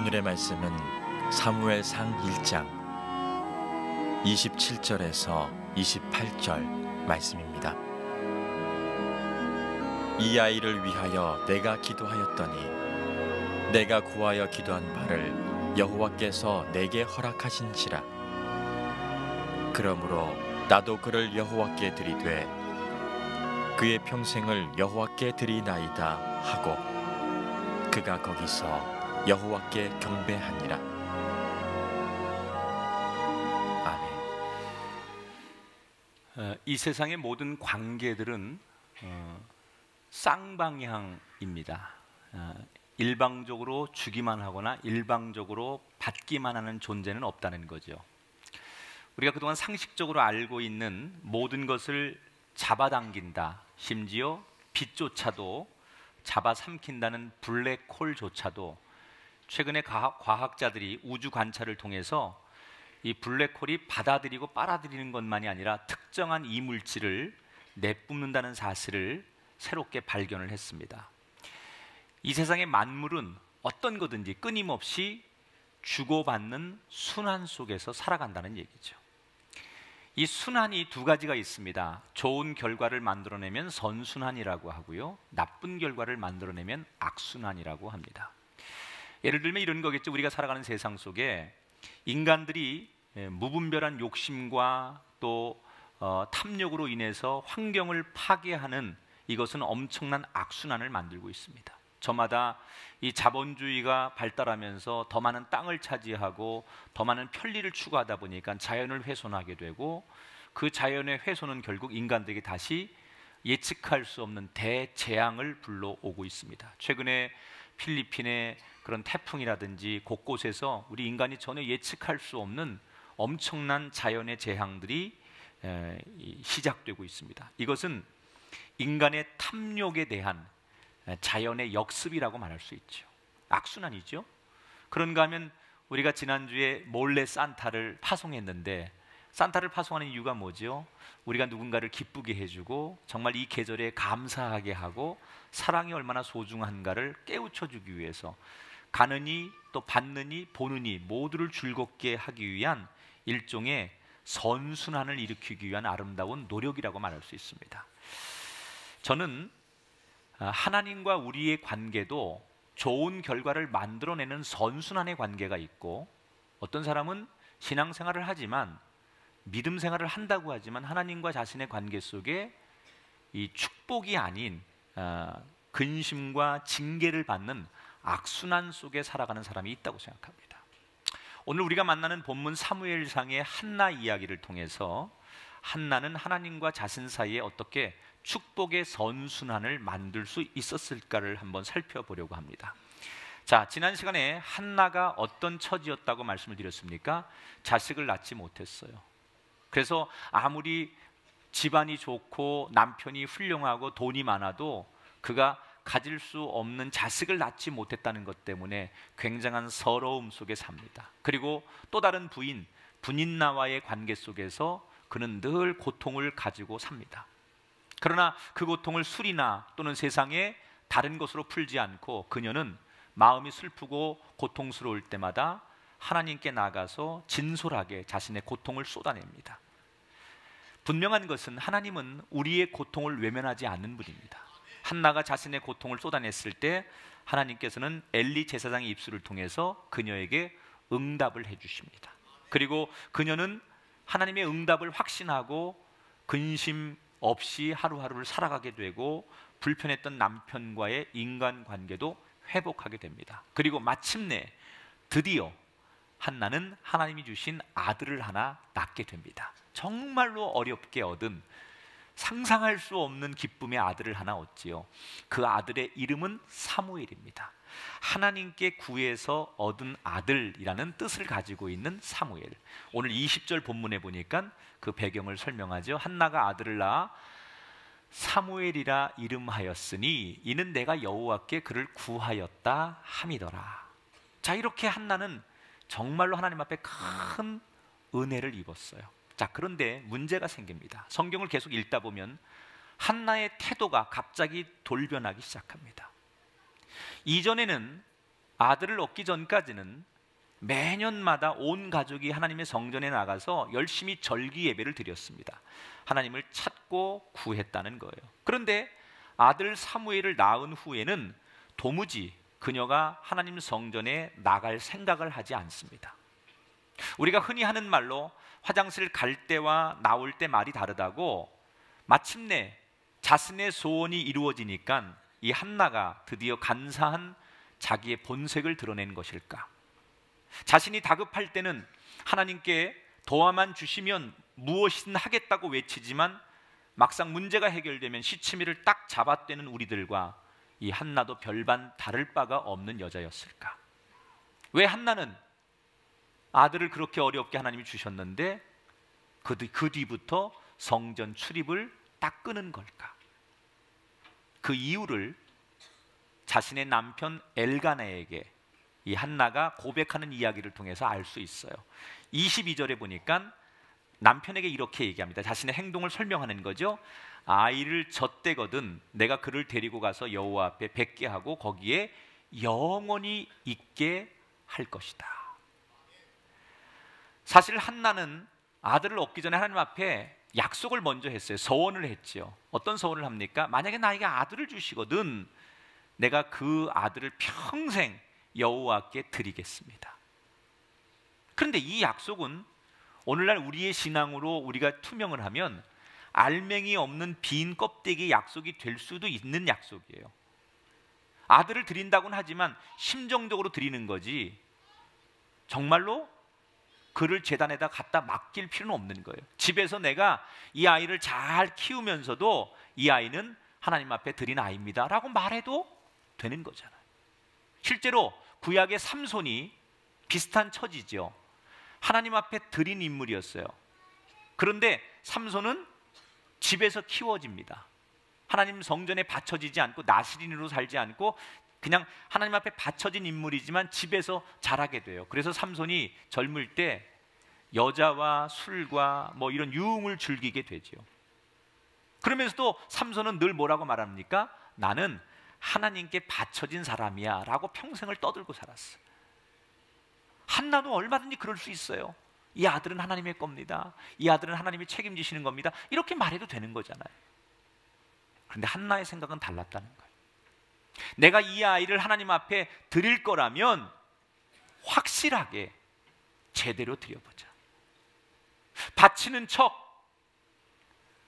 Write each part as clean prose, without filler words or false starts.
오늘의 말씀은 사무엘상 1장 27절에서 28절 말씀입니다. 이 아이를 위하여 내가 기도하였더니 내가 구하여 기도한 바를 여호와께서 내게 허락하신지라. 그러므로 나도 그를 여호와께 드리되 그의 평생을 여호와께 드리나이다 하고 그가 거기서 여호와께 경배하니라. 아멘. 이 세상의 모든 관계들은 쌍방향입니다. 일방적으로 주기만 하거나 일방적으로 받기만 하는 존재는 없다는 거죠. 우리가 그동안 상식적으로 알고 있는 모든 것을 잡아당긴다, 심지어 빛조차도 잡아삼킨다는 블랙홀조차도 최근에 과학자들이 우주 관찰을 통해서 이 블랙홀이 받아들이고 빨아들이는 것만이 아니라 특정한 이물질을 내뿜는다는 사실을 새롭게 발견을 했습니다. 이 세상의 만물은 어떤 거든지 끊임없이 주고받는 순환 속에서 살아간다는 얘기죠. 이 순환이 두 가지가 있습니다. 좋은 결과를 만들어내면 선순환이라고 하고요, 나쁜 결과를 만들어내면 악순환이라고 합니다. 예를 들면 이런 거겠죠. 우리가 살아가는 세상 속에 인간들이 무분별한 욕심과 또 탐욕으로 인해서 환경을 파괴하는 이것은 엄청난 악순환을 만들고 있습니다. 저마다 이 자본주의가 발달하면서 더 많은 땅을 차지하고 더 많은 편리를 추구하다 보니까 자연을 훼손하게 되고, 그 자연의 훼손은 결국 인간들에게 다시 예측할 수 없는 대재앙을 불러오고 있습니다. 최근에 필리핀의 그런 태풍이라든지 곳곳에서 우리 인간이 전혀 예측할 수 없는 엄청난 자연의 재앙들이 시작되고 있습니다. 이것은 인간의 탐욕에 대한 자연의 역습이라고 말할 수 있죠. 악순환이죠. 그런가 하면 우리가 지난주에 몰래 산타를 파송했는데, 산타를 파송하는 이유가 뭐죠? 우리가 누군가를 기쁘게 해주고 정말 이 계절에 감사하게 하고 사랑이 얼마나 소중한가를 깨우쳐주기 위해서 가느니 또 받느니 보느니 모두를 즐겁게 하기 위한 일종의 선순환을 일으키기 위한 아름다운 노력이라고 말할 수 있습니다. 저는 하나님과 우리의 관계도 좋은 결과를 만들어내는 선순환의 관계가 있고, 어떤 사람은 신앙생활을 하지만 믿음 생활을 한다고 하지만 하나님과 자신의 관계 속에 이 축복이 아닌 근심과 징계를 받는 악순환 속에 살아가는 사람이 있다고 생각합니다. 오늘 우리가 만나는 본문 사무엘상의 한나 이야기를 통해서 한나는 하나님과 자신 사이에 어떻게 축복의 선순환을 만들 수 있었을까를 한번 살펴보려고 합니다. 자, 지난 시간에 한나가 어떤 처지였다고 말씀을 드렸습니까? 자식을 낳지 못했어요. 그래서 아무리 집안이 좋고 남편이 훌륭하고 돈이 많아도 그가 가질 수 없는 자식을 낳지 못했다는 것 때문에 굉장한 서러움 속에 삽니다. 그리고 또 다른 분인나와의 관계 속에서 그는 늘 고통을 가지고 삽니다. 그러나 그 고통을 술이나 또는 세상의 다른 것으로 풀지 않고 그녀는 마음이 슬프고 고통스러울 때마다 하나님께 나가서 진솔하게 자신의 고통을 쏟아냅니다. 분명한 것은 하나님은 우리의 고통을 외면하지 않는 분입니다. 한나가 자신의 고통을 쏟아냈을 때 하나님께서는 엘리 제사장의 입술을 통해서 그녀에게 응답을 해주십니다. 그리고 그녀는 하나님의 응답을 확신하고 근심 없이 하루하루를 살아가게 되고 불편했던 남편과의 인간관계도 회복하게 됩니다. 그리고 마침내 드디어 한나는 하나님이 주신 아들을 하나 낳게 됩니다. 정말로 어렵게 얻은, 상상할 수 없는 기쁨의 아들을 하나 얻지요. 그 아들의 이름은 사무엘입니다. 하나님께 구해서 얻은 아들이라는 뜻을 가지고 있는 사무엘. 오늘 20절 본문에 보니까 그 배경을 설명하죠. 한나가 아들을 낳아 사무엘이라 이름하였으니 이는 내가 여호와께 그를 구하였다 함이더라. 자, 이렇게 한나는 정말로 하나님 앞에 큰 은혜를 입었어요. 자, 그런데 문제가 생깁니다. 성경을 계속 읽다 보면 한나의 태도가 갑자기 돌변하기 시작합니다. 이전에는 아들을 얻기 전까지는 매년마다 온 가족이 하나님의 성전에 나가서 열심히 절기 예배를 드렸습니다. 하나님을 찾고 구했다는 거예요. 그런데 아들 사무엘을 낳은 후에는 도무지 그녀가 하나님 성전에 나갈 생각을 하지 않습니다. 우리가 흔히 하는 말로 화장실 갈 때와 나올 때 말이 다르다고, 마침내 자신의 소원이 이루어지니까 이 한나가 드디어 간사한 자기의 본색을 드러낸 것일까? 자신이 다급할 때는 하나님께 도와만 주시면 무엇이든 하겠다고 외치지만 막상 문제가 해결되면 시치미를 딱 잡아떼는 우리들과 이 한나도 별반 다를 바가 없는 여자였을까? 왜 한나는 아들을 그렇게 어렵게 하나님이 주셨는데 그 뒤부터 성전 출입을 딱 끄는 걸까? 그 이유를 자신의 남편 엘가나에게 이 한나가 고백하는 이야기를 통해서 알 수 있어요. 22절에 보니까 남편에게 이렇게 얘기합니다. 자신의 행동을 설명하는 거죠. 아이를 젖대거든 내가 그를 데리고 가서 여호와 앞에 뵙게 하고 거기에 영원히 있게 할 것이다. 사실 한나는 아들을 얻기 전에 하나님 앞에 약속을 먼저 했어요. 서원을 했지요. 어떤 서원을 합니까? 만약에 나에게 아들을 주시거든 내가 그 아들을 평생 여호와께 드리겠습니다. 그런데 이 약속은 오늘날 우리의 신앙으로 우리가 투명을 하면 알맹이 없는 빈 껍데기 약속이 될 수도 있는 약속이에요. 아들을 드린다고는 하지만 심정적으로 드리는 거지 정말로 그를 제단에다 갖다 맡길 필요는 없는 거예요. 집에서 내가 이 아이를 잘 키우면서도 이 아이는 하나님 앞에 드린 아이입니다 라고 말해도 되는 거잖아요. 실제로 구약의 삼손이 비슷한 처지죠. 하나님 앞에 드린 인물이었어요. 그런데 삼손은 집에서 키워집니다. 하나님 성전에 바쳐지지 않고 나시린으로 살지 않고 그냥 하나님 앞에 바쳐진 인물이지만 집에서 자라게 돼요. 그래서 삼손이 젊을 때 여자와 술과 뭐 이런 유흥을 즐기게 되죠. 그러면서도 삼손은 늘 뭐라고 말합니까? 나는 하나님께 바쳐진 사람이야 라고 평생을 떠들고 살았어요. 한나도 얼마든지 그럴 수 있어요. 이 아들은 하나님의 겁니다. 이 아들은 하나님이 책임지시는 겁니다. 이렇게 말해도 되는 거잖아요. 그런데 한나의 생각은 달랐다는 거예요. 내가 이 아이를 하나님 앞에 드릴 거라면 확실하게 제대로 드려보자. 바치는 척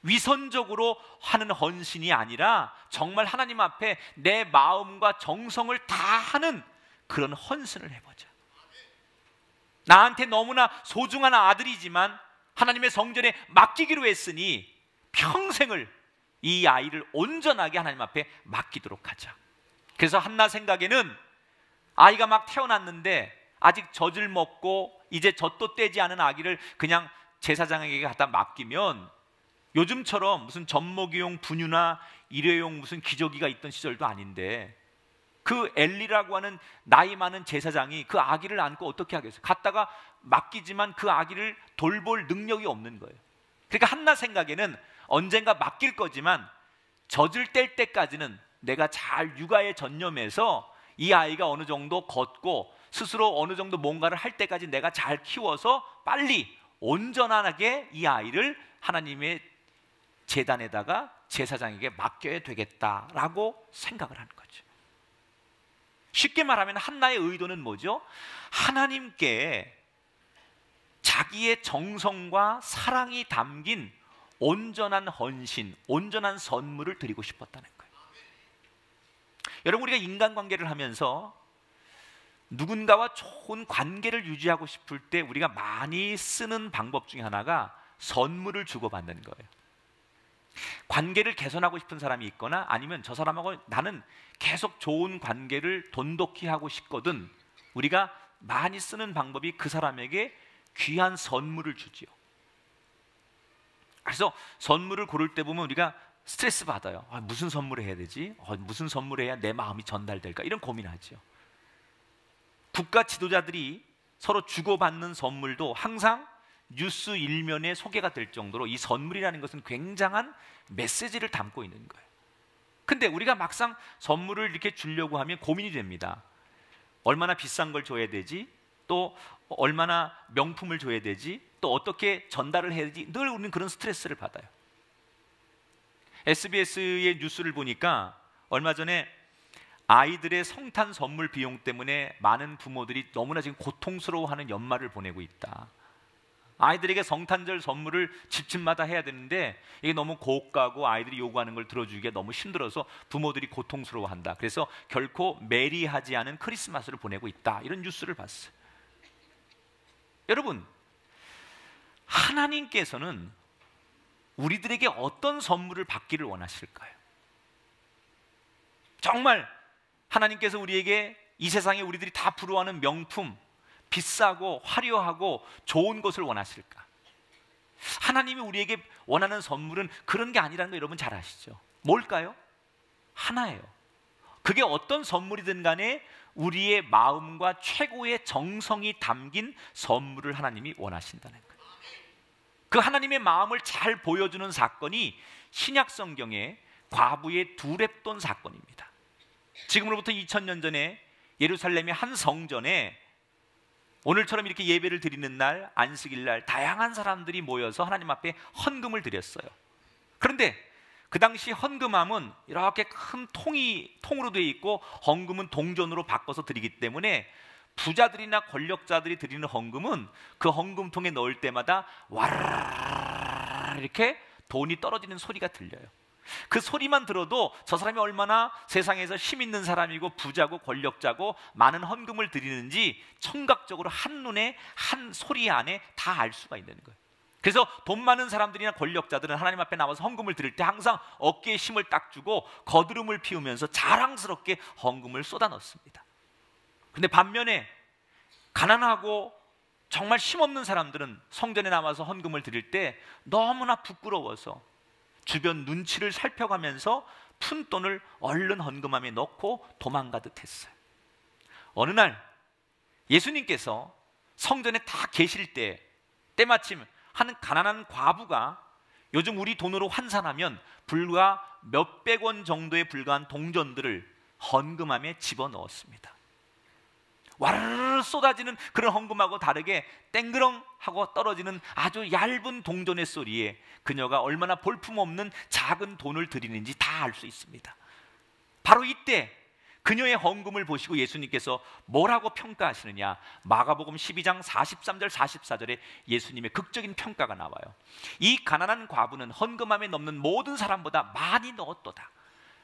위선적으로 하는 헌신이 아니라 정말 하나님 앞에 내 마음과 정성을 다하는 그런 헌신을 해보자. 나한테 너무나 소중한 아들이지만 하나님의 성전에 맡기기로 했으니 평생을 이 아이를 온전하게 하나님 앞에 맡기도록 하자. 그래서 한나 생각에는 아이가 막 태어났는데 아직 젖을 먹고 이제 젖도 떼지 않은 아기를 그냥 제사장에게 갖다 맡기면 요즘처럼 무슨 젖먹이용 분유나 일회용 무슨 기저귀가 있던 시절도 아닌데 그 엘리라고 하는 나이 많은 제사장이 그 아기를 안고 어떻게 하겠어요? 갖다가 맡기지만 그 아기를 돌볼 능력이 없는 거예요. 그러니까 한나 생각에는 언젠가 맡길 거지만 젖을 뗄 때까지는 내가 잘 육아에 전념해서 이 아이가 어느 정도 걷고 스스로 어느 정도 뭔가를 할 때까지 내가 잘 키워서 빨리 온전하게 이 아이를 하나님의 제단에다가 제사장에게 맡겨야 되겠다라고 생각을 하는 거죠. 쉽게 말하면 한나의 의도는 뭐죠? 하나님께 자기의 정성과 사랑이 담긴 온전한 헌신, 온전한 선물을 드리고 싶었다는 거예요. 여러분, 우리가 인간관계를 하면서 누군가와 좋은 관계를 유지하고 싶을 때 우리가 많이 쓰는 방법 중에 하나가 선물을 주고받는 거예요. 관계를 개선하고 싶은 사람이 있거나 아니면 저 사람하고 나는 계속 좋은 관계를 돈독히 하고 싶거든, 우리가 많이 쓰는 방법이 그 사람에게 귀한 선물을 주지요. 그래서 선물을 고를 때 보면 우리가 스트레스 받아요. 무슨 선물을 해야 되지? 무슨 선물을 해야 내 마음이 전달될까? 이런 고민하죠. 국가 지도자들이 서로 주고받는 선물도 항상 뉴스 일면에 소개가 될 정도로 이 선물이라는 것은 굉장한 메시지를 담고 있는 거예요. 근데 우리가 막상 선물을 이렇게 주려고 하면 고민이 됩니다. 얼마나 비싼 걸 줘야 되지? 또 얼마나 명품을 줘야 되지? 또 어떻게 전달을 해야 되지? 늘 우리는 그런 스트레스를 받아요. SBS의 뉴스를 보니까 얼마 전에 아이들의 성탄 선물 비용 때문에 많은 부모들이 너무나 지금 고통스러워하는 연말을 보내고 있다. 아이들에게 성탄절 선물을 집집마다 해야 되는데 이게 너무 고가고 아이들이 요구하는 걸 들어주기가 너무 힘들어서 부모들이 고통스러워한다. 그래서 결코 메리하지 않은 크리스마스를 보내고 있다. 이런 뉴스를 봤어요. 여러분, 하나님께서는 우리들에게 어떤 선물을 받기를 원하실까요? 정말 하나님께서 우리에게 이 세상에 우리들이 다 부러워하는 명품, 비싸고 화려하고 좋은 것을 원하실까? 하나님이 우리에게 원하는 선물은 그런 게 아니라는 거 여러분 잘 아시죠? 뭘까요? 하나예요. 그게 어떤 선물이든 간에 우리의 마음과 최고의 정성이 담긴 선물을 하나님이 원하신다는 거예요. 그 하나님의 마음을 잘 보여주는 사건이 신약 성경의 과부의 두렙돈 사건입니다. 지금으로부터 2000년 전에 예루살렘의 한 성전에 오늘처럼 이렇게 예배를 드리는 날, 안식일 날 다양한 사람들이 모여서 하나님 앞에 헌금을 드렸어요. 그런데 그 당시 헌금함은 이렇게 큰 통으로 되어 있고 헌금은 동전으로 바꿔서 드리기 때문에 부자들이나 권력자들이 드리는 헌금은 그 헌금통에 넣을 때마다 와르르 이렇게 돈이 떨어지는 소리가 들려요. 그 소리만 들어도 저 사람이 얼마나 세상에서 힘 있는 사람이고 부자고 권력자고 많은 헌금을 드리는지 청각적으로 한눈에 한 소리 안에 다 알 수가 있는 거예요. 그래서 돈 많은 사람들이나 권력자들은 하나님 앞에 나와서 헌금을 드릴 때 항상 어깨에 힘을 딱 주고 거드름을 피우면서 자랑스럽게 헌금을 쏟아 넣습니다. 근데 반면에 가난하고 정말 힘없는 사람들은 성전에 나와서 헌금을 드릴 때 너무나 부끄러워서 주변 눈치를 살펴가면서 푼돈을 얼른 헌금함에 넣고 도망가듯 했어요. 어느 날 예수님께서 성전에 다 계실 때 때마침 한 가난한 과부가 요즘 우리 돈으로 환산하면 불과 몇백 원 정도에 불과한 동전들을 헌금함에 집어넣었습니다. 와르르 쏟아지는 그런 헌금하고 다르게 땡그렁 하고 떨어지는 아주 얇은 동전의 소리에 그녀가 얼마나 볼품없는 작은 돈을 드리는지 다 알 수 있습니다. 바로 이때 그녀의 헌금을 보시고 예수님께서 뭐라고 평가하시느냐? 마가복음 12장 43절 44절에 예수님의 극적인 평가가 나와요. 이 가난한 과부는 헌금함에 넣는 모든 사람보다 많이 넣었도다.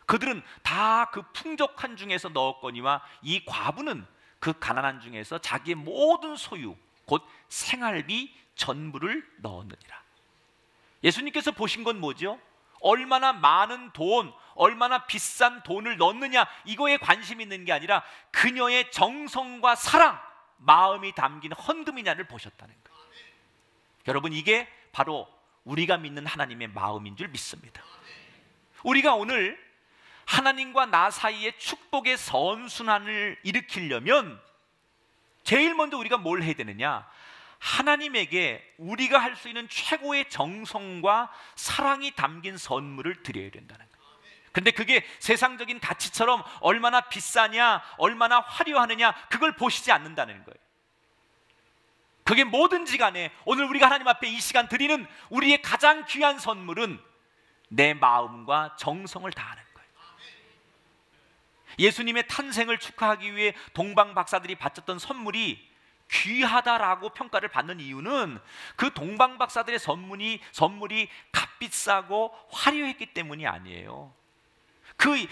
그들은 다 그 풍족한 중에서 넣었거니와 이 과부는 그 가난한 중에서 자기의 모든 소유 곧 생활비 전부를 넣었느니라. 예수님께서 보신 건 뭐죠? 얼마나 많은 돈, 얼마나 비싼 돈을 넣느냐 이거에 관심이 있는 게 아니라 그녀의 정성과 사랑, 마음이 담긴 헌금이냐를 보셨다는 거예요. 여러분, 이게 바로 우리가 믿는 하나님의 마음인 줄 믿습니다. 우리가 오늘 하나님과 나 사이의 축복의 선순환을 일으키려면 제일 먼저 우리가 뭘 해야 되느냐? 하나님에게 우리가 할 수 있는 최고의 정성과 사랑이 담긴 선물을 드려야 된다는 거예요. 근데 그게 세상적인 가치처럼 얼마나 비싸냐, 얼마나 화려하느냐 그걸 보시지 않는다는 거예요. 그게 뭐든지 간에 오늘 우리가 하나님 앞에 이 시간 드리는 우리의 가장 귀한 선물은 내 마음과 정성을 다하는 거예요. 예수님의 탄생을 축하하기 위해 동방 박사들이 바쳤던 선물이 귀하다라고 평가를 받는 이유는 그 동방 박사들의 선물이 값비싸고 화려했기 때문이 아니에요. 그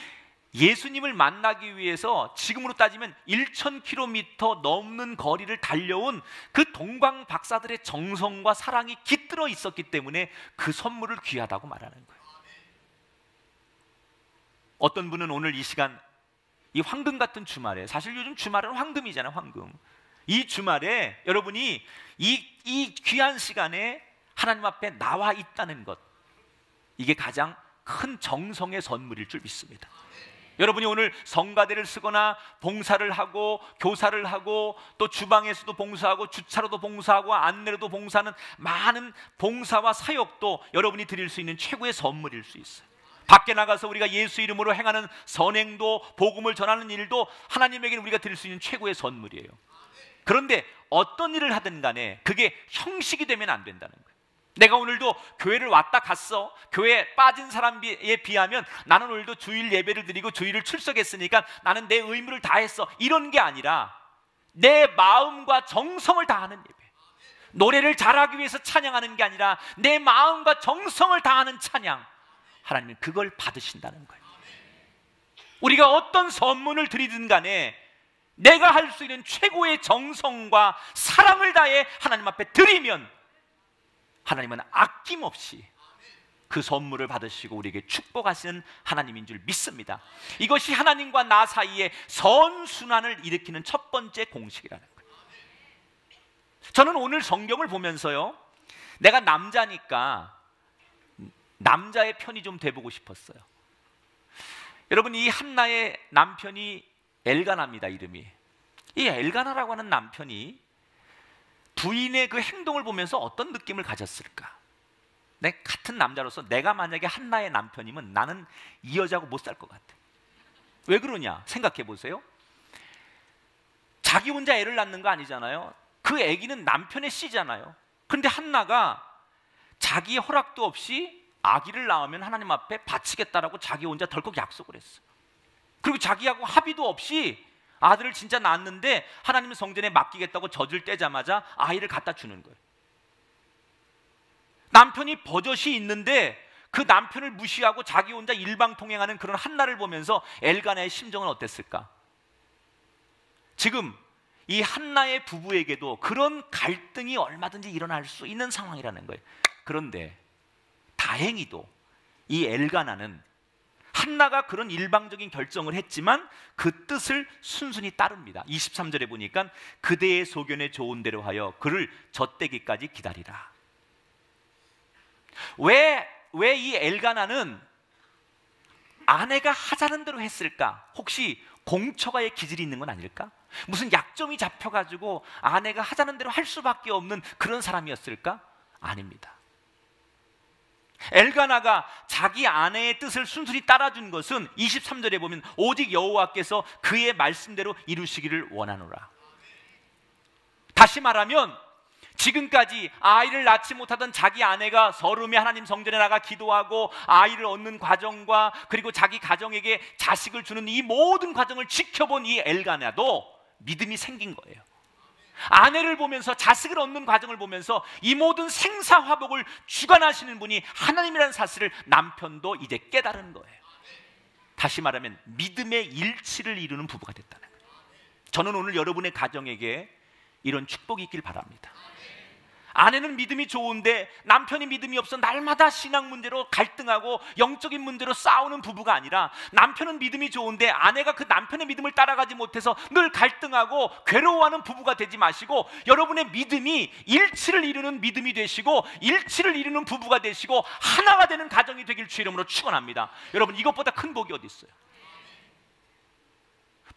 예수님을 만나기 위해서 지금으로 따지면 1000km 넘는 거리를 달려온 그 동방 박사들의 정성과 사랑이 깃들어 있었기 때문에 그 선물을 귀하다고 말하는 거예요. 어떤 분은 오늘 이 시간 이 황금 같은 주말에, 사실 요즘 주말은 황금이잖아요. 황금. 이 주말에 여러분이 이 귀한 시간에 하나님 앞에 나와 있다는 것, 이게 가장 큰 정성의 선물일 줄 믿습니다. 여러분이 오늘 성가대를 쓰거나 봉사를 하고 교사를 하고 또 주방에서도 봉사하고 주차로도 봉사하고 안내로도 봉사하는 많은 봉사와 사역도 여러분이 드릴 수 있는 최고의 선물일 수 있어요. 밖에 나가서 우리가 예수 이름으로 행하는 선행도, 복음을 전하는 일도 하나님에게는 우리가 드릴 수 있는 최고의 선물이에요. 그런데 어떤 일을 하든 간에 그게 형식이 되면 안 된다는 거예요. 내가 오늘도 교회를 왔다 갔어. 교회에 빠진 사람에 비하면 나는 오늘도 주일 예배를 드리고 주일을 출석했으니까 나는 내 의무를 다했어, 이런 게 아니라 내 마음과 정성을 다하는 예배, 노래를 잘하기 위해서 찬양하는 게 아니라 내 마음과 정성을 다하는 찬양, 하나님은 그걸 받으신다는 거예요. 우리가 어떤 선물을 드리든 간에 내가 할 수 있는 최고의 정성과 사랑을 다해 하나님 앞에 드리면 하나님은 아낌없이 그 선물을 받으시고 우리에게 축복하시는 하나님인 줄 믿습니다. 이것이 하나님과 나 사이에 선순환을 일으키는 첫 번째 공식이라는 거예요. 저는 오늘 성경을 보면서요, 내가 남자니까 남자의 편이 좀 돼보고 싶었어요. 여러분, 이 한나의 남편이 엘가나입니다. 이름이. 이 엘가나라고 하는 남편이 부인의 그 행동을 보면서 어떤 느낌을 가졌을까? 내 같은 남자로서 내가 만약에 한나의 남편이면 나는 이 여자하고 못 살 것 같아. 왜 그러냐? 생각해 보세요. 자기 혼자 애를 낳는 거 아니잖아요. 그 아기는 남편의 씨잖아요. 그런데 한나가 자기의 허락도 없이 아기를 낳으면 하나님 앞에 바치겠다라고 자기 혼자 덜컥 약속을 했어. 그리고 자기하고 합의도 없이 아들을 진짜 낳았는데 하나님 성전에 맡기겠다고 젖을 떼자마자 아이를 갖다 주는 거예요. 남편이 버젓이 있는데 그 남편을 무시하고 자기 혼자 일방통행하는 그런 한나를 보면서 엘가나의 심정은 어땠을까? 지금 이 한나의 부부에게도 그런 갈등이 얼마든지 일어날 수 있는 상황이라는 거예요. 그런데 다행히도 이 엘가나는 한나가 그런 일방적인 결정을 했지만 그 뜻을 순순히 따릅니다. 23절에 보니까 그대의 소견에 좋은 대로 하여 그를 젖대기까지 기다리라. 왜 이 엘가나는 아내가 하자는 대로 했을까? 혹시 공처가의 기질이 있는 건 아닐까? 무슨 약점이 잡혀가지고 아내가 하자는 대로 할 수밖에 없는 그런 사람이었을까? 아닙니다. 엘가나가 자기 아내의 뜻을 순순히 따라준 것은 23절에 보면 오직 여호와께서 그의 말씀대로 이루시기를 원하노라. 다시 말하면 지금까지 아이를 낳지 못하던 자기 아내가 서름에 하나님 성전에 나가 기도하고 아이를 얻는 과정과 그리고 자기 가정에게 자식을 주는 이 모든 과정을 지켜본 이 엘가나도 믿음이 생긴 거예요. 아내를 보면서, 자식을 얻는 과정을 보면서 이 모든 생사화복을 주관하시는 분이 하나님이라는 사실을 남편도 이제 깨달은 거예요. 다시 말하면 믿음의 일치를 이루는 부부가 됐다는 거예요. 저는 오늘 여러분의 가정에게 이런 축복이 있길 바랍니다. 아내는 믿음이 좋은데 남편이 믿음이 없어 날마다 신앙 문제로 갈등하고 영적인 문제로 싸우는 부부가 아니라, 남편은 믿음이 좋은데 아내가 그 남편의 믿음을 따라가지 못해서 늘 갈등하고 괴로워하는 부부가 되지 마시고 여러분의 믿음이 일치를 이루는 믿음이 되시고 일치를 이루는 부부가 되시고 하나가 되는 가정이 되길 주의 이름으로 축원합니다. 여러분, 이것보다 큰 복이 어디 있어요?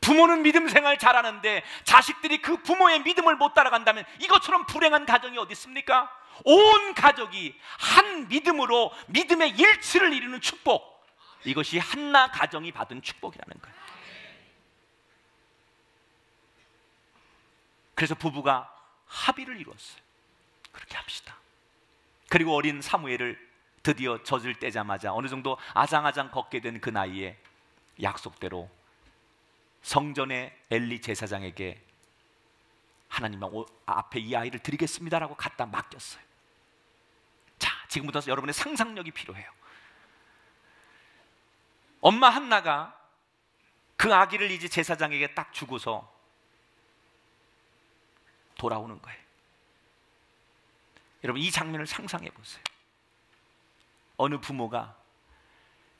부모는 믿음 생활 잘하는데 자식들이 그 부모의 믿음을 못 따라간다면 이것처럼 불행한 가정이 어디 있습니까? 온 가족이 한 믿음으로 믿음의 일치를 이루는 축복, 이것이 한나 가정이 받은 축복이라는 거예요. 그래서 부부가 합의를 이루었어요. 그렇게 합시다. 그리고 어린 사무엘을 드디어 젖을 떼자마자 어느 정도 아장아장 걷게 된 그 나이에 약속대로 성전의 엘리 제사장에게 하나님 앞에 이 아이를 드리겠습니다라고 갖다 맡겼어요. 자, 지금부터 여러분의 상상력이 필요해요. 엄마 한나가 그 아기를 이제 제사장에게 딱 주고서 돌아오는 거예요. 여러분, 이 장면을 상상해 보세요. 어느 부모가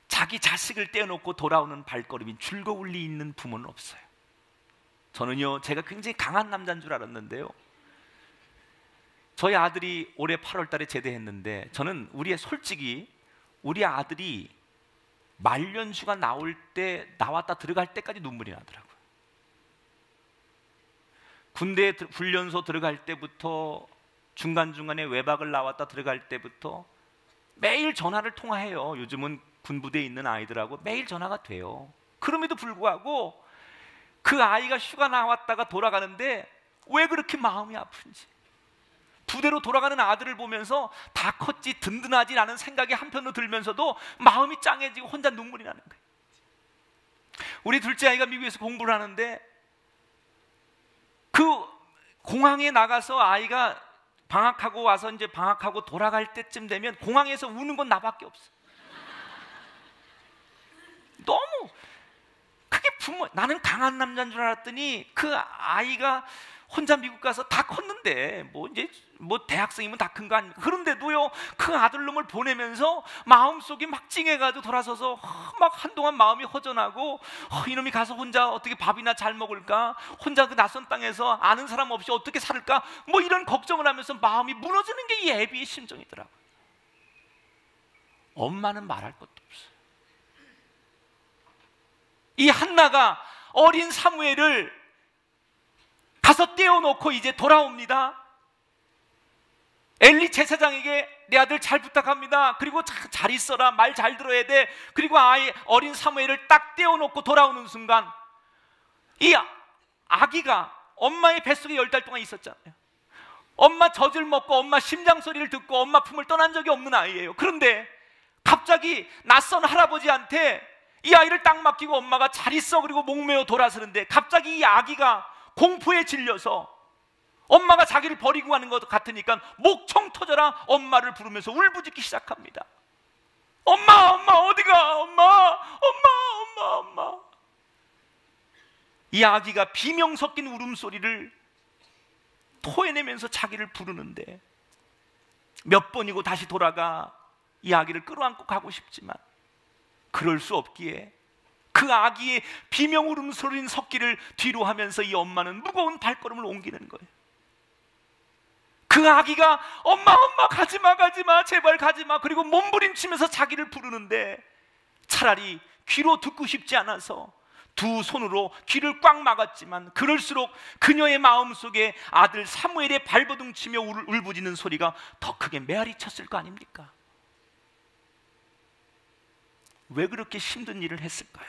자기 자식을 떼어놓고 돌아오는 발걸음이 줄거울리 있는 부모는 없어요. 저는요, 제가 굉장히 강한 남자인 줄 알았는데요, 저희 아들이 올해 8월 달에 제대했는데 저는 솔직히 우리 아들이 말년휴가 나올 때, 나왔다 들어갈 때까지 눈물이 나더라고요. 군대 훈련소 들어갈 때부터 중간중간에 외박을 나왔다 들어갈 때부터 매일 전화를 통화해요. 요즘은 군부대에 있는 아이들하고 매일 전화가 돼요. 그럼에도 불구하고 그 아이가 휴가 나왔다가 돌아가는데 왜 그렇게 마음이 아픈지, 부대로 돌아가는 아들을 보면서 다 컸지 든든하지 라는 생각이 한편으로 들면서도 마음이 짱해지고 혼자 눈물이 나는 거예요. 우리 둘째 아이가 미국에서 공부를 하는데 그 공항에 나가서 아이가 방학하고 와서 이제 방학하고 돌아갈 때쯤 되면 공항에서 우는 건 나밖에 없어. 너무 그게 나는 강한 남자인 줄 알았더니 그 아이가 혼자 미국 가서 다 컸는데 뭐 대학생이면 다 큰 거 아닙니까? 그런데도요 그 아들놈을 보내면서 마음속이 막 찡해가지고 돌아서서 막 한동안 마음이 허전하고 이놈이 가서 혼자 어떻게 밥이나 잘 먹을까, 혼자 그 낯선 땅에서 아는 사람 없이 어떻게 살을까, 뭐 이런 걱정을 하면서 마음이 무너지는 게 이 애비의 심정이더라고요. 엄마는 말할 것도 없어요. 이 한나가 어린 사무엘을 가서 떼어놓고 이제 돌아옵니다. 엘리 제사장에게 내 아들 잘 부탁합니다. 그리고 잘 있어라, 말 잘 들어야 돼. 그리고 어린 사무엘을 딱 떼어놓고 돌아오는 순간 이 아기가 엄마의 뱃속에 10달 동안 있었잖아요. 엄마 젖을 먹고 엄마 심장 소리를 듣고 엄마 품을 떠난 적이 없는 아이예요. 그런데 갑자기 낯선 할아버지한테 이 아이를 딱 맡기고 엄마가 잘 있어 그리고 목매어 돌아서는데 갑자기 이 아기가 공포에 질려서 엄마가 자기를 버리고 가는 것 같으니까 목청 터져라 엄마를 부르면서 울부짖기 시작합니다. 엄마, 엄마 어디가? 엄마. 이 아기가 비명 섞인 울음소리를 토해내면서 자기를 부르는데 몇 번이고 다시 돌아가 이 아기를 끌어안고 가고 싶지만 그럴 수 없기에 그 아기의 비명 울음소리는 섞기를 뒤로 하면서 이 엄마는 무거운 발걸음을 옮기는 거예요. 그 아기가 엄마 가지마 제발 가지마 그리고 몸부림치면서 자기를 부르는데 차라리 귀로 듣고 싶지 않아서 두 손으로 귀를 꽉 막았지만 그럴수록 그녀의 마음속에 아들 사무엘의 발버둥 치며 울부짖는 소리가 더 크게 메아리 쳤을 거 아닙니까? 왜 그렇게 힘든 일을 했을까요?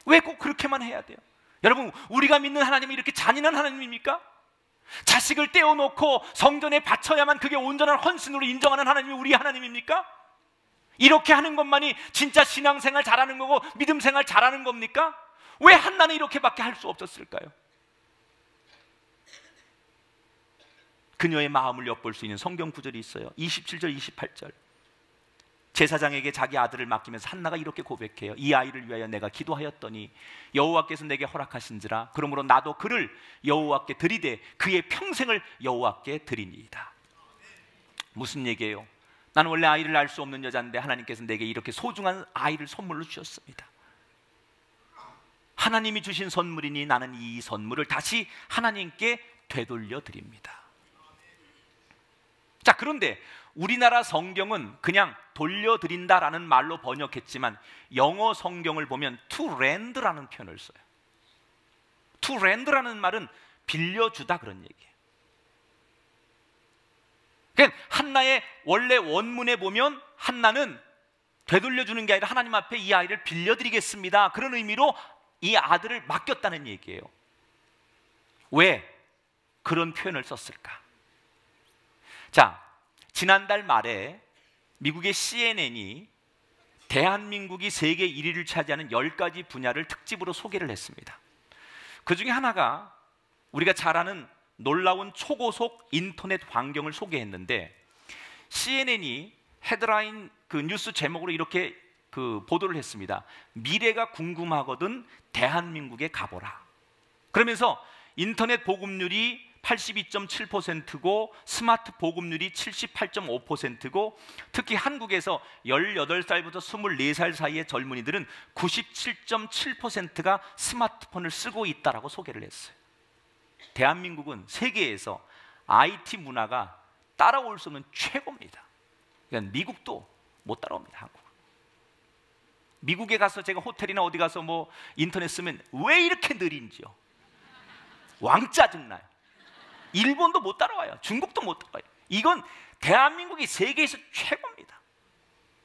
왜 꼭 그렇게만 해야 돼요? 여러분, 우리가 믿는 하나님이 이렇게 잔인한 하나님입니까? 자식을 떼어놓고 성전에 바쳐야만 그게 온전한 헌신으로 인정하는 하나님이 우리 하나님입니까? 이렇게 하는 것만이 진짜 신앙생활 잘하는 거고 믿음생활 잘하는 겁니까? 왜 한나는 이렇게밖에 할 수 없었을까요? 그녀의 마음을 엿볼 수 있는 성경 구절이 있어요. 27절 28절 제사장에게 자기 아들을 맡기면서 한나가 이렇게 고백해요. 이 아이를 위하여 내가 기도하였더니 여호와께서 내게 허락하신지라 그러므로 나도 그를 여호와께 드리되 그의 평생을 여호와께 드리니이다. 무슨 얘기예요? 나는 원래 아이를 낳을 수 없는 여자인데 하나님께서 내게 이렇게 소중한 아이를 선물로 주셨습니다. 하나님이 주신 선물이니 나는 이 선물을 다시 하나님께 되돌려 드립니다. 자, 그런데 우리나라 성경은 그냥 돌려드린다라는 말로 번역했지만 영어 성경을 보면 to lend라는 표현을 써요. to lend라는 말은 빌려주다 그런 얘기예요. 그러니까 한나의 원래 원문에 보면 한나는 되돌려주는 게 아니라 하나님 앞에 이 아이를 빌려드리겠습니다 그런 의미로 이 아들을 맡겼다는 얘기예요. 왜 그런 표현을 썼을까? 자, 지난달 말에 미국의 CNN이 대한민국이 세계 1위를 차지하는 10가지 분야를 특집으로 소개를 했습니다. 그 중에 하나가 우리가 잘 아는 놀라운 초고속 인터넷 환경을 소개했는데 CNN이 헤드라인 그 뉴스 제목으로 이렇게 보도를 했습니다. 미래가 궁금하거든 대한민국에 가보라. 그러면서 인터넷 보급률이 82.7%고 스마트 보급률이 78.5%고 특히 한국에서 18살부터 24살 사이의 젊은이들은 97.7%가 스마트폰을 쓰고 있다라고 소개를 했어요. 대한민국은 세계에서 IT 문화가 따라올 수 없는 최고입니다. 그러니까 미국도 못 따라옵니다. 한국. 미국에 가서 제가 호텔이나 어디 가서 뭐 인터넷 쓰면 왜 이렇게 느린지요? 왕 짜증나요. 일본도 못 따라와요. 중국도 못 따라와요. 이건 대한민국이 세계에서 최고입니다.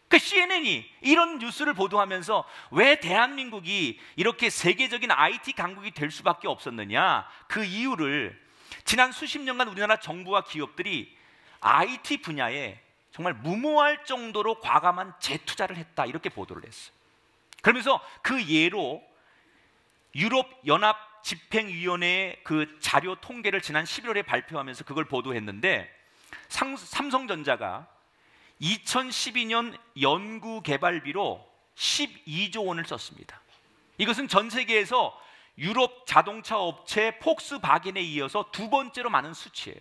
그 CNN이 이런 뉴스를 보도하면서 왜 대한민국이 이렇게 세계적인 IT 강국이 될 수밖에 없었느냐, 그 이유를 지난 수십 년간 우리나라 정부와 기업들이 IT 분야에 정말 무모할 정도로 과감한 재투자를 했다, 이렇게 보도를 했어요. 그러면서 그 예로 유럽 연합 집행위원회의 그 자료 통계를 지난 11월에 발표하면서 그걸 보도했는데, 삼성전자가 2012년 연구 개발비로 12조 원을 썼습니다. 이것은 전 세계에서 유럽 자동차 업체 폭스바겐에 이어서 두 번째로 많은 수치예요.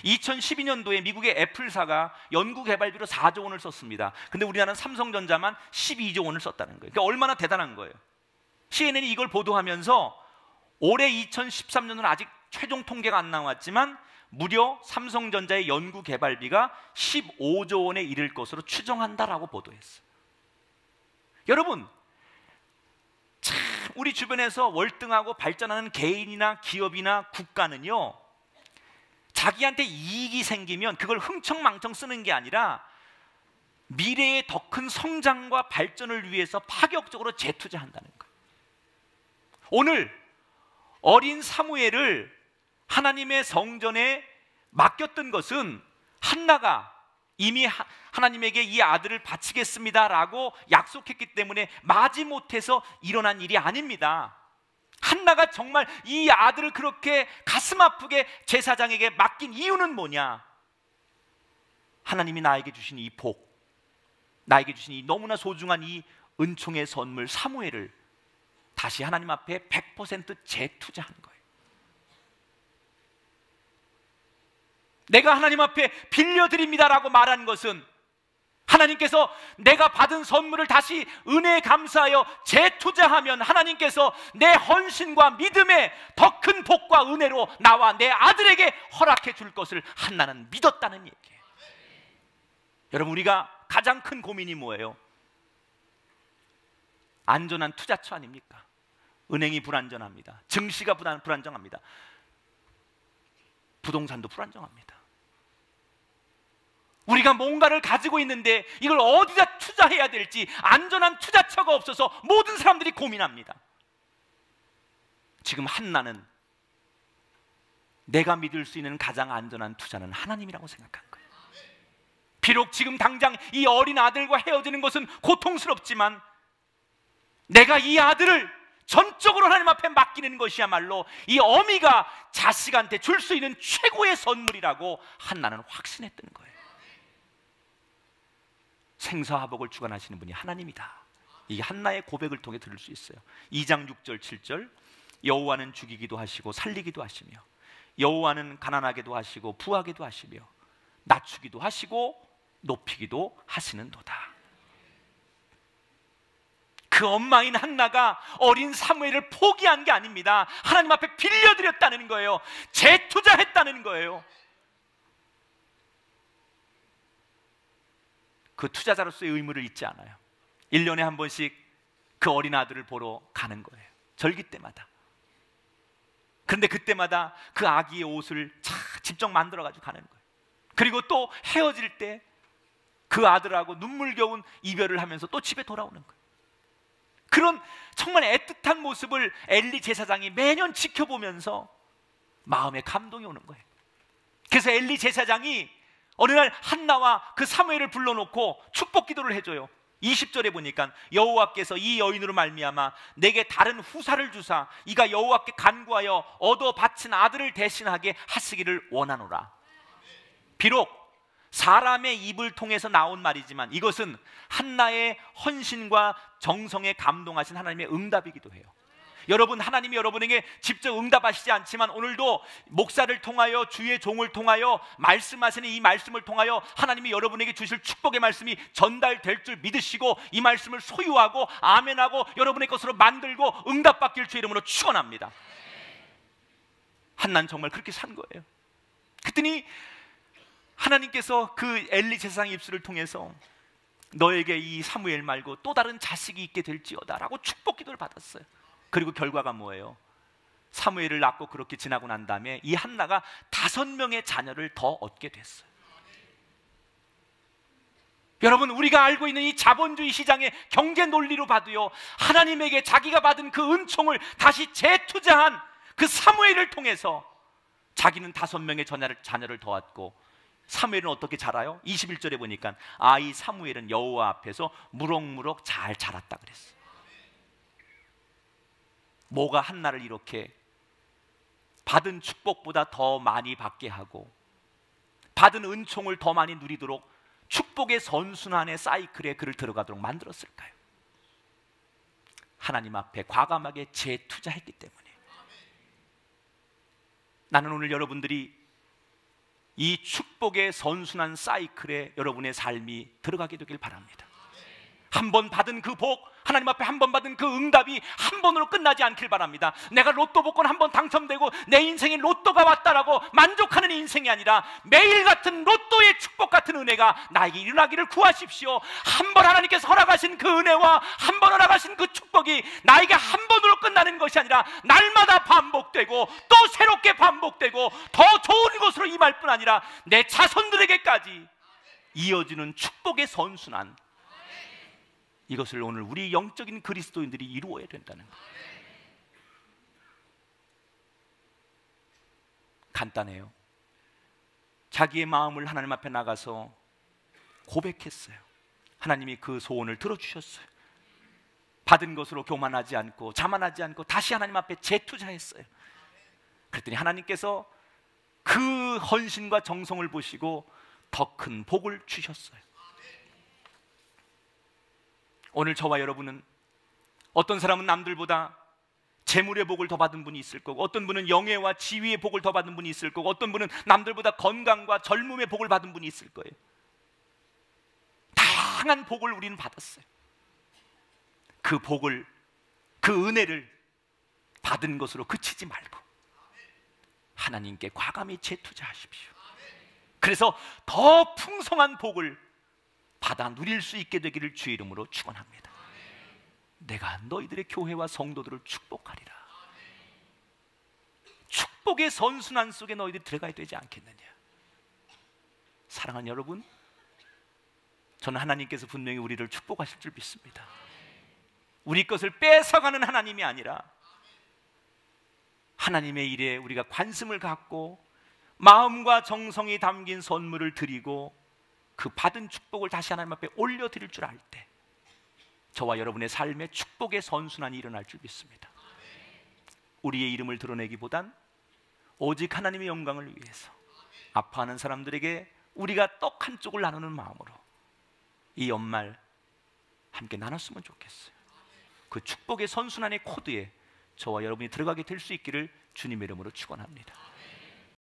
2012년도에 미국의 애플사가 연구 개발비로 4조 원을 썼습니다. 근데 우리나라는 삼성전자만 12조 원을 썼다는 거예요. 그러니까 얼마나 대단한 거예요. CNN이 이걸 보도하면서 올해 2013년은 아직 최종 통계가 안 나왔지만 무려 삼성전자의 연구 개발비가 15조 원에 이를 것으로 추정한다라고 보도했어요. 여러분, 참 우리 주변에서 월등하고 발전하는 개인이나 기업이나 국가는요, 자기한테 이익이 생기면 그걸 흥청망청 쓰는 게 아니라 미래의 더 큰 성장과 발전을 위해서 파격적으로 재투자한다는 거예요. 오늘 어린 사무엘을 하나님의 성전에 맡겼던 것은 한나가 이미 하나님에게 이 아들을 바치겠습니다라고 약속했기 때문에 마지못해서 일어난 일이 아닙니다. 한나가 정말 이 아들을 그렇게 가슴 아프게 제사장에게 맡긴 이유는 뭐냐? 하나님이 나에게 주신 이 복, 나에게 주신 이 너무나 소중한 이 은총의 선물 사무엘을 다시 하나님 앞에 100% 재투자한 거예요. 내가 하나님 앞에 빌려드립니다라고 말한 것은 하나님께서 내가 받은 선물을 다시 은혜에 감사하여 재투자하면 하나님께서 내 헌신과 믿음에 더 큰 복과 은혜로 나와 내 아들에게 허락해 줄 것을 한나는 믿었다는 얘기예요. 여러분, 우리가 가장 큰 고민이 뭐예요? 안전한 투자처 아닙니까? 은행이 불안전합니다. 증시가 불안정합니다. 부동산도 불안정합니다. 우리가 뭔가를 가지고 있는데 이걸 어디다 투자해야 될지 안전한 투자처가 없어서 모든 사람들이 고민합니다. 지금 한나는 내가 믿을 수 있는 가장 안전한 투자는 하나님이라고 생각한 거예요. 비록 지금 당장 이 어린 아들과 헤어지는 것은 고통스럽지만 내가 이 아들을 전적으로 하나님 앞에 맡기는 것이야말로 이 어미가 자식한테 줄 수 있는 최고의 선물이라고 한나는 확신했던 거예요. 생사화복을 주관하시는 분이 하나님이다. 이 한나의 고백을 통해 들을 수 있어요. 2장 6절 7절 여호와는 죽이기도 하시고 살리기도 하시며 여호와는 가난하게도 하시고 부하게도 하시며 낮추기도 하시고 높이기도 하시는도다. 그 엄마인 한나가 어린 사무엘을 포기한 게 아닙니다. 하나님 앞에 빌려드렸다는 거예요. 재투자했다는 거예요. 그 투자자로서의 의무를 잊지 않아요. 1년에 한 번씩 그 어린 아들을 보러 가는 거예요. 절기 때마다. 그런데 그때마다 그 아기의 옷을 직접 만들어가지고 가는 거예요. 그리고 또 헤어질 때 그 아들하고 눈물겨운 이별을 하면서 또 집에 돌아오는 거예요. 그런 정말 애틋한 모습을 엘리 제사장이 매년 지켜보면서 마음에 감동이 오는 거예요. 그래서 엘리 제사장이 어느 날 한나와 그 사무엘을 불러놓고 축복 기도를 해줘요. 20절에 보니까 여호와께서 이 여인으로 말미암아 내게 다른 후사를 주사 이가 여호와께 간구하여 얻어 바친 아들을 대신하게 하시기를 원하노라. 비록 사람의 입을 통해서 나온 말이지만 이것은 한나의 헌신과 정성에 감동하신 하나님의 응답이기도 해요. 여러분, 하나님이 여러분에게 직접 응답하시지 않지만 오늘도 목사를 통하여 주의 종을 통하여 말씀하시는 이 말씀을 통하여 하나님이 여러분에게 주실 축복의 말씀이 전달될 줄 믿으시고 이 말씀을 소유하고 아멘하고 여러분의 것으로 만들고 응답받길 주의 이름으로 축원합니다. 한나는 정말 그렇게 산 거예요. 그랬더니 하나님께서 그 엘리 제사장 입술을 통해서 너에게 이 사무엘 말고 또 다른 자식이 있게 될지어다 라고 축복 기도를 받았어요. 그리고 결과가 뭐예요? 사무엘을 낳고 그렇게 지나고 난 다음에 이 한나가 5명의 자녀를 더 얻게 됐어요. 여러분, 우리가 알고 있는 이 자본주의 시장의 경제 논리로 봐도요, 하나님에게 자기가 받은 그 은총을 다시 재투자한 그 사무엘을 통해서 자기는 5명의 자녀를 더 얻고, 사무엘은 어떻게 자라요? 21절에 보니까 아이 사무엘은 여호와 앞에서 무럭무럭 잘 자랐다 그랬어요. 뭐가 한나를 이렇게 받은 축복보다 더 많이 받게 하고 받은 은총을 더 많이 누리도록 축복의 선순환의 사이클에 그를 들어가도록 만들었을까요? 하나님 앞에 과감하게 재투자했기 때문에. 나는 오늘 여러분들이 이 축복의 선순환 사이클에 여러분의 삶이 들어가게 되길 바랍니다. 한 번 받은 그 복, 하나님 앞에 한 번 받은 그 응답이 한 번으로 끝나지 않길 바랍니다. 내가 로또 복권 한 번 당첨되고 내 인생에 로또가 왔다라고 만족하는 인생이 아니라 매일 같은 로또의 축복 같은 은혜가 나에게 일어나기를 구하십시오. 한 번 하나님께서 허락하신 그 은혜와 한 번 허락하신 그 축복이 나에게 한 번으로 끝나는 것이 아니라 날마다 반복되고 또 새롭게 반복되고 더 좋은 것으로 임할 뿐 아니라 내 자손들에게까지 이어지는 축복의 선순환, 이것을 오늘 우리 영적인 그리스도인들이 이루어야 된다는 거예요. 간단해요. 자기의 마음을 하나님 앞에 나가서 고백했어요. 하나님이 그 소원을 들어주셨어요. 받은 것으로 교만하지 않고 자만하지 않고 다시 하나님 앞에 재투자했어요. 그랬더니 하나님께서 그 헌신과 정성을 보시고 더 큰 복을 주셨어요. 오늘 저와 여러분은 어떤 사람은 남들보다 재물의 복을 더 받은 분이 있을 거고, 어떤 분은 영예와 지위의 복을 더 받은 분이 있을 거고, 어떤 분은 남들보다 건강과 젊음의 복을 받은 분이 있을 거예요. 다양한 복을 우리는 받았어요. 그 복을, 그 은혜를 받은 것으로 그치지 말고 하나님께 과감히 재투자하십시오. 그래서 더 풍성한 복을 받아 누릴 수 있게 되기를 주의 이름으로 축원합니다. 내가 너희들의 교회와 성도들을 축복하리라. 축복의 선순환 속에 너희들이 들어가야 되지 않겠느냐. 사랑하는 여러분, 저는 하나님께서 분명히 우리를 축복하실 줄 믿습니다. 우리 것을 뺏어가는 하나님이 아니라 하나님의 일에 우리가 관심을 갖고 마음과 정성이 담긴 선물을 드리고 그 받은 축복을 다시 하나님 앞에 올려드릴 줄 알 때 저와 여러분의 삶에 축복의 선순환이 일어날 줄 믿습니다. 우리의 이름을 드러내기보단 오직 하나님의 영광을 위해서 아파하는 사람들에게 우리가 떡 한 쪽을 나누는 마음으로 이 연말 함께 나눴으면 좋겠어요. 그 축복의 선순환의 코드에 저와 여러분이 들어가게 될 수 있기를 주님의 이름으로 축원합니다.